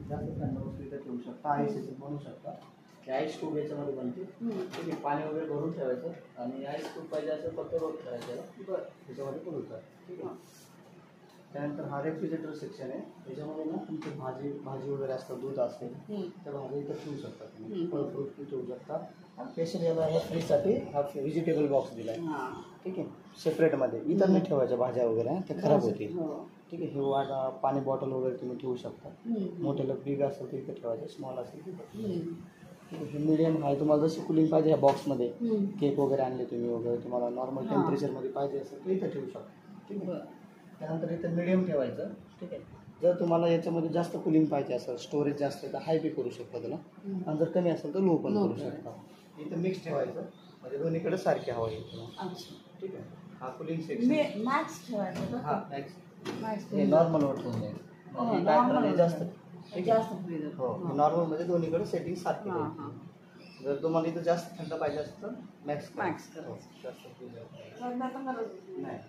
जास्त थंड वस्तू इथे ठेवू शकता. आईस बनवू शकता. आईस ट्यूब याच्यामध्ये बनते. ठीक आहे. पाणी वगैरे भरून ठेवायचं आणि आईस ट्यूब पाहिजे असेल फक्त रोज ठेवायचं त्याच्यामध्ये पुरवतात. ठीक आहे. त्यानंतर हा रेफ्रिजरेटर सेक्शन आहे. याच्यामध्ये ना तुमची भाजी वगैरे असतं, दूध असेल तर भाजी इथं ठेवू शकता तुम्ही. फळ फ्रूट ठेवू शकता. आणि स्पेशल याला हे फ्रीजसाठी हा व्हेजिटेबल बॉक्स दिला आहे. ठीक आहे. सेपरेटमध्ये इतर नाही ठेवायच्या भाज्या वगैरे ते खराब होतील. ठीक आहे. हे पाणी बॉटल वगैरे तुम्ही ठेवू शकता. मोठ्याला बिग असेल तर इथं ठेवायचं, स्मॉल असेल तिथं. ठीक आहे. हे मिडियम आहे. तुम्हाला जशी कुलिंग पाहिजे ह्या बॉक्समध्ये केक वगैरे आणले तुम्ही वगैरे तुम्हाला नॉर्मल टेम्परेचरमध्ये पाहिजे असेल तर इथं ठेवू शकता. ठीक आहे. त्यानंतर इथं मिडियम ठेवायचं. ठीक आहे. जर तुम्हाला याच्यामध्ये जास्त कुलिंग पाहिजे असेल, स्टोरेज जास्त आहे तर हाय बी करू शकता त्याला, आणि जर कमी असेल तर लो पण करू शकता. इथं मिक्स ठेवायचं म्हणजे दोन्हीकडे सारखे हवं आहे. ठीक आहे. हा कुलिंग सेक्शन मॅक्स ठेवायचं. हा मॅक्स हे नॉर्मलवर ठेवून द्यायचं. काय करायचं जास्त हो नॉर्मल म्हणजे दोन्हीकडे सेटिंग सारखी द्यायची. जर तुम्हाला इथं जास्त थंड पाहिजे असेल तर मॅक्स करायचं. जास्त नाही.